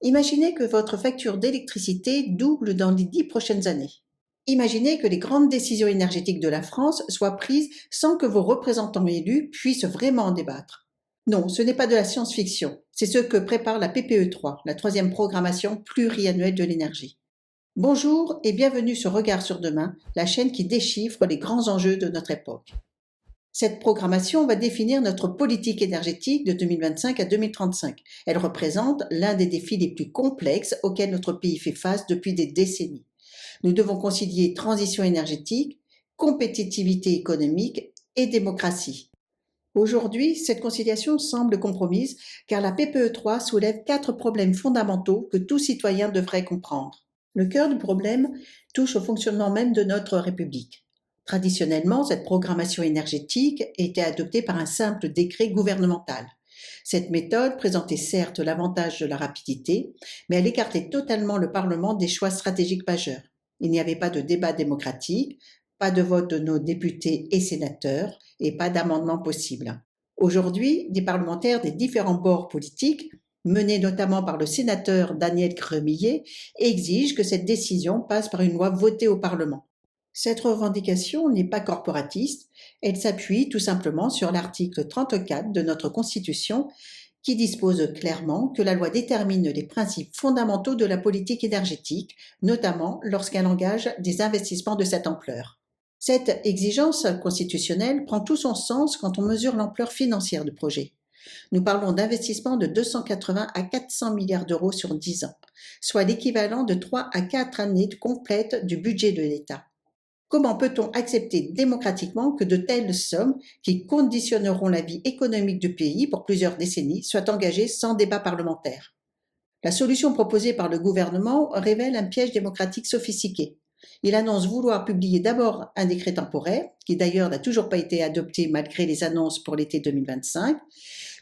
Imaginez que votre facture d'électricité double dans les 10 prochaines années. Imaginez que les grandes décisions énergétiques de la France soient prises sans que vos représentants élus puissent vraiment en débattre. Non, ce n'est pas de la science-fiction, c'est ce que prépare la PPE3, la troisième programmation pluriannuelle de l'énergie. Bonjour et bienvenue sur Regard sur demain, la chaîne qui déchiffre les grands enjeux de notre époque. Cette programmation va définir notre politique énergétique de 2025 à 2035. Elle représente l'un des défis les plus complexes auxquels notre pays fait face depuis des décennies. Nous devons concilier transition énergétique, compétitivité économique et démocratie. Aujourd'hui, cette conciliation semble compromise car la PPE3 soulève 4 problèmes fondamentaux que tout citoyen devrait comprendre. Le cœur du problème touche au fonctionnement même de notre République. Traditionnellement, cette programmation énergétique était adoptée par un simple décret gouvernemental. Cette méthode présentait certes l'avantage de la rapidité, mais elle écartait totalement le Parlement des choix stratégiques majeurs. Il n'y avait pas de débat démocratique, pas de vote de nos députés et sénateurs, et pas d'amendement possible. Aujourd'hui, des parlementaires des différents bords politiques, menés notamment par le sénateur Daniel Gremillet, exigent que cette décision passe par une loi votée au Parlement. Cette revendication n'est pas corporatiste, elle s'appuie tout simplement sur l'article 34 de notre Constitution qui dispose clairement que la loi détermine les principes fondamentaux de la politique énergétique, notamment lorsqu'elle engage des investissements de cette ampleur. Cette exigence constitutionnelle prend tout son sens quand on mesure l'ampleur financière du projet. Nous parlons d'investissements de 280 à 400 milliards d'euros sur 10 ans, soit l'équivalent de 3 à 4 années complètes du budget de l'État. Comment peut-on accepter démocratiquement que de telles sommes, qui conditionneront la vie économique du pays pour plusieurs décennies, soient engagées sans débat parlementaire? La solution proposée par le gouvernement révèle un piège démocratique sophistiqué. Il annonce vouloir publier d'abord un décret temporaire, qui d'ailleurs n'a toujours pas été adopté malgré les annonces pour l'été 2025,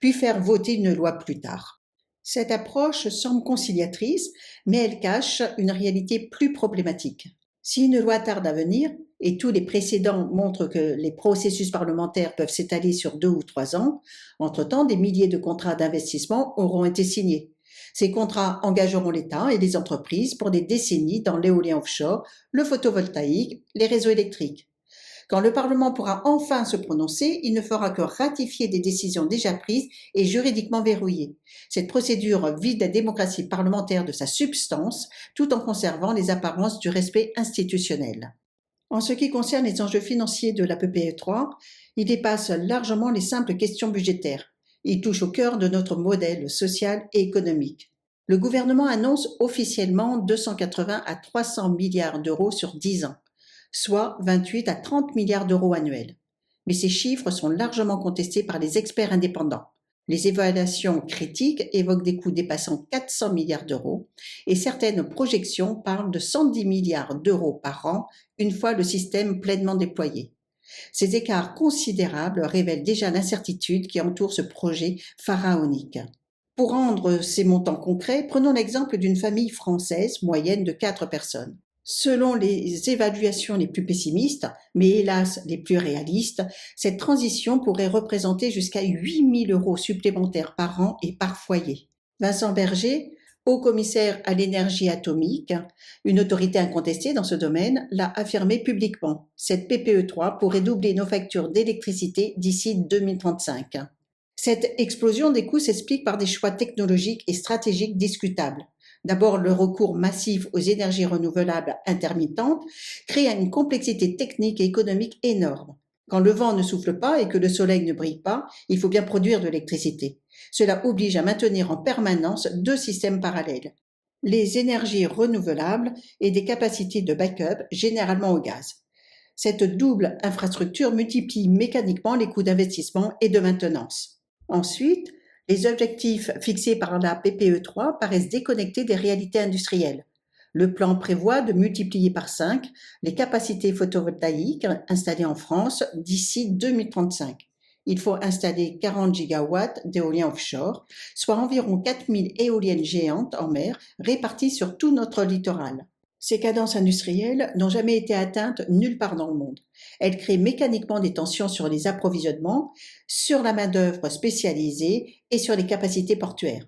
puis faire voter une loi plus tard. Cette approche semble conciliatrice, mais elle cache une réalité plus problématique. Si une loi tarde à venir, et tous les précédents montrent que les processus parlementaires peuvent s'étaler sur 2 ou 3 ans, entre-temps, des milliers de contrats d'investissement auront été signés. Ces contrats engageront l'État et les entreprises pour des décennies dans l'éolien offshore, le photovoltaïque, les réseaux électriques. Quand le Parlement pourra enfin se prononcer, il ne fera que ratifier des décisions déjà prises et juridiquement verrouillées. Cette procédure vide la démocratie parlementaire de sa substance, tout en conservant les apparences du respect institutionnel. En ce qui concerne les enjeux financiers de la PPE3, ils dépassent largement les simples questions budgétaires. Ils touchent au cœur de notre modèle social et économique. Le gouvernement annonce officiellement 280 à 300 milliards d'euros sur 10 ans, soit 28 à 30 milliards d'euros annuels. Mais ces chiffres sont largement contestés par les experts indépendants. Les évaluations critiques évoquent des coûts dépassant 400 milliards d'euros et certaines projections parlent de 110 milliards d'euros par an une fois le système pleinement déployé. Ces écarts considérables révèlent déjà l'incertitude qui entoure ce projet pharaonique. Pour rendre ces montants concrets, prenons l'exemple d'une famille française moyenne de 4 personnes. Selon les évaluations les plus pessimistes, mais hélas les plus réalistes, cette transition pourrait représenter jusqu'à 8 000 euros supplémentaires par an et par foyer. Vincent Berger, haut-commissaire à l'énergie atomique, une autorité incontestée dans ce domaine, l'a affirmé publiquement. Cette PPE3 pourrait doubler nos factures d'électricité d'ici 2035. Cette explosion des coûts s'explique par des choix technologiques et stratégiques discutables. D'abord, le recours massif aux énergies renouvelables intermittentes crée une complexité technique et économique énorme. Quand le vent ne souffle pas et que le soleil ne brille pas, il faut bien produire de l'électricité. Cela oblige à maintenir en permanence 2 systèmes parallèles, les énergies renouvelables et des capacités de backup, généralement au gaz. Cette double infrastructure multiplie mécaniquement les coûts d'investissement et de maintenance. Ensuite, les objectifs fixés par la PPE3 paraissent déconnectés des réalités industrielles. Le plan prévoit de multiplier par 5 les capacités photovoltaïques installées en France d'ici 2035. Il faut installer 40 gigawatts d'éolien offshore, soit environ 4000 éoliennes géantes en mer réparties sur tout notre littoral. Ces cadences industrielles n'ont jamais été atteintes nulle part dans le monde. Elles créent mécaniquement des tensions sur les approvisionnements, sur la main-d'œuvre spécialisée et sur les capacités portuaires.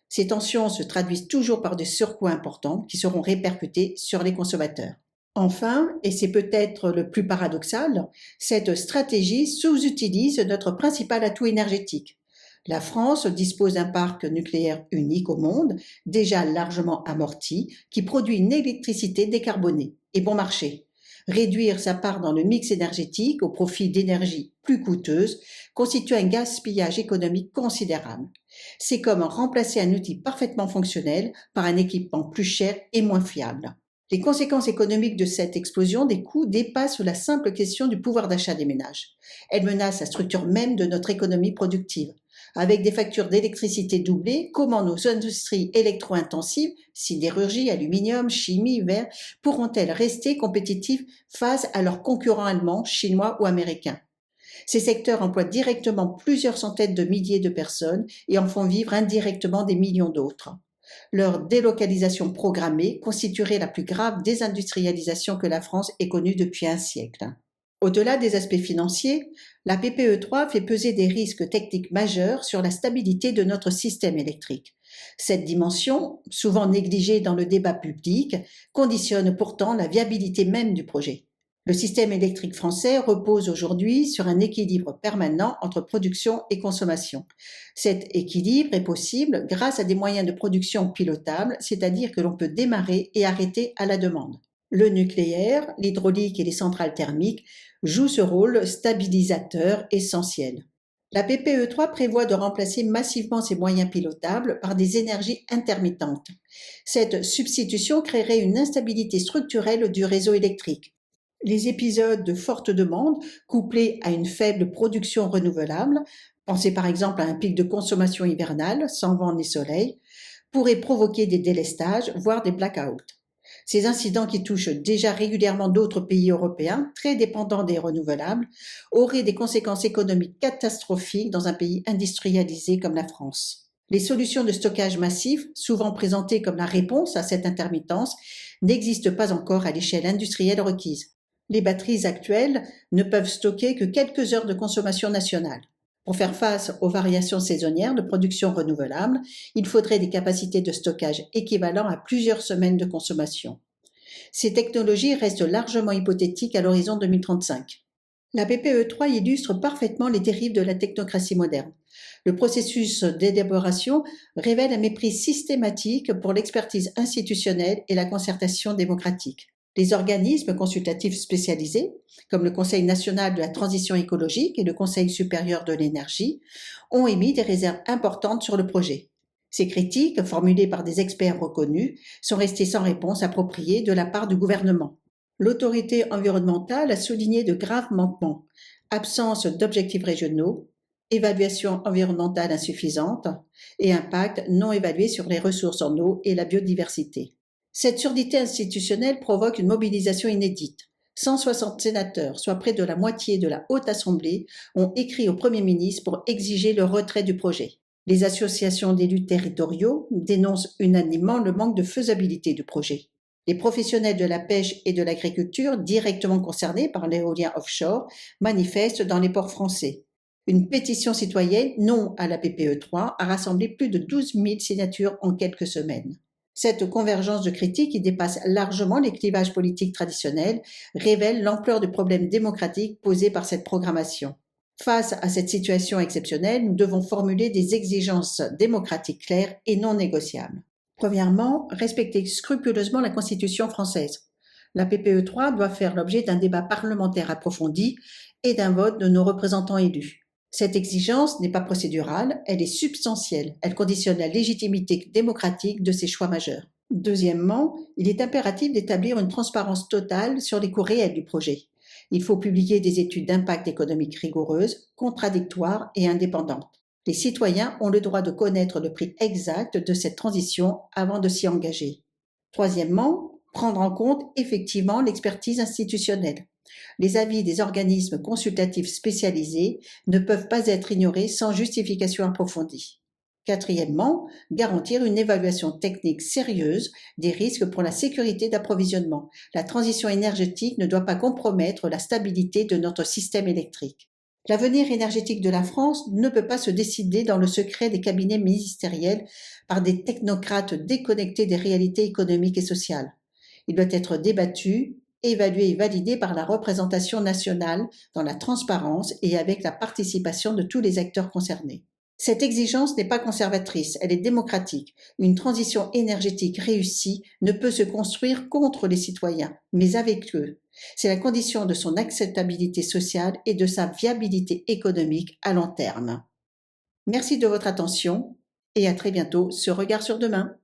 Ces tensions se traduisent toujours par des surcoûts importants qui seront répercutés sur les consommateurs. Enfin, et c'est peut-être le plus paradoxal, cette stratégie sous-utilise notre principal atout énergétique. La France dispose d'un parc nucléaire unique au monde, déjà largement amorti, qui produit une électricité décarbonée et bon marché. Réduire sa part dans le mix énergétique au profit d'énergies plus coûteuses constitue un gaspillage économique considérable. C'est comme remplacer un outil parfaitement fonctionnel par un équipement plus cher et moins fiable. Les conséquences économiques de cette explosion des coûts dépassent la simple question du pouvoir d'achat des ménages. Elles menacent la structure même de notre économie productive. Avec des factures d'électricité doublées, comment nos industries électro-intensives, sidérurgie, aluminium, chimie, verre, pourront-elles rester compétitives face à leurs concurrents allemands, chinois ou américains? Ces secteurs emploient directement plusieurs centaines de milliers de personnes et en font vivre indirectement des millions d'autres. Leur délocalisation programmée constituerait la plus grave désindustrialisation que la France ait connue depuis un siècle. Au-delà des aspects financiers, la PPE3 fait peser des risques techniques majeurs sur la stabilité de notre système électrique. Cette dimension, souvent négligée dans le débat public, conditionne pourtant la viabilité même du projet. Le système électrique français repose aujourd'hui sur un équilibre permanent entre production et consommation. Cet équilibre est possible grâce à des moyens de production pilotables, c'est-à-dire que l'on peut démarrer et arrêter à la demande. Le nucléaire, l'hydraulique et les centrales thermiques jouent ce rôle stabilisateur essentiel. La PPE3 prévoit de remplacer massivement ces moyens pilotables par des énergies intermittentes. Cette substitution créerait une instabilité structurelle du réseau électrique. Les épisodes de forte demande, couplés à une faible production renouvelable, pensez par exemple à un pic de consommation hivernale, sans vent ni soleil, pourraient provoquer des délestages, voire des blackouts. Ces incidents qui touchent déjà régulièrement d'autres pays européens, très dépendants des renouvelables, auraient des conséquences économiques catastrophiques dans un pays industrialisé comme la France. Les solutions de stockage massif, souvent présentées comme la réponse à cette intermittence, n'existent pas encore à l'échelle industrielle requise. Les batteries actuelles ne peuvent stocker que quelques heures de consommation nationale. Pour faire face aux variations saisonnières de production renouvelable, il faudrait des capacités de stockage équivalentes à plusieurs semaines de consommation. Ces technologies restent largement hypothétiques à l'horizon 2035. La PPE3 illustre parfaitement les dérives de la technocratie moderne. Le processus d'élaboration révèle un mépris systématique pour l'expertise institutionnelle et la concertation démocratique. Les organismes consultatifs spécialisés, comme le Conseil national de la transition écologique et le Conseil supérieur de l'énergie, ont émis des réserves importantes sur le projet. Ces critiques, formulées par des experts reconnus, sont restées sans réponse appropriée de la part du gouvernement. L'autorité environnementale a souligné de graves manquements: absence d'objectifs régionaux, évaluation environnementale insuffisante et impact non évalué sur les ressources en eau et la biodiversité. Cette surdité institutionnelle provoque une mobilisation inédite. 160 sénateurs, soit près de la moitié de la Haute Assemblée, ont écrit au Premier ministre pour exiger le retrait du projet. Les associations d'élus territoriaux dénoncent unanimement le manque de faisabilité du projet. Les professionnels de la pêche et de l'agriculture, directement concernés par l'éolien offshore, manifestent dans les ports français. Une pétition citoyenne non à la PPE3 a rassemblé plus de 12 000 signatures en quelques semaines. Cette convergence de critiques, qui dépasse largement les clivages politiques traditionnels, révèle l'ampleur du problème démocratique posé par cette programmation. Face à cette situation exceptionnelle, nous devons formuler des exigences démocratiques claires et non négociables. Premièrement, respecter scrupuleusement la Constitution française. La PPE3 doit faire l'objet d'un débat parlementaire approfondi et d'un vote de nos représentants élus. Cette exigence n'est pas procédurale, elle est substantielle. Elle conditionne la légitimité démocratique de ces choix majeurs. Deuxièmement, il est impératif d'établir une transparence totale sur les coûts réels du projet. Il faut publier des études d'impact économique rigoureuses, contradictoires et indépendantes. Les citoyens ont le droit de connaître le prix exact de cette transition avant de s'y engager. Troisièmement, prendre en compte effectivement l'expertise institutionnelle. Les avis des organismes consultatifs spécialisés ne peuvent pas être ignorés sans justification approfondie. Quatrièmement, garantir une évaluation technique sérieuse des risques pour la sécurité d'approvisionnement. La transition énergétique ne doit pas compromettre la stabilité de notre système électrique. L'avenir énergétique de la France ne peut pas se décider dans le secret des cabinets ministériels par des technocrates déconnectés des réalités économiques et sociales. Il doit être débattu, évalué et validé par la représentation nationale dans la transparence et avec la participation de tous les acteurs concernés. Cette exigence n'est pas conservatrice, elle est démocratique. Une transition énergétique réussie ne peut se construire contre les citoyens, mais avec eux. C'est la condition de son acceptabilité sociale et de sa viabilité économique à long terme. Merci de votre attention et à très bientôt sur Regard sur demain.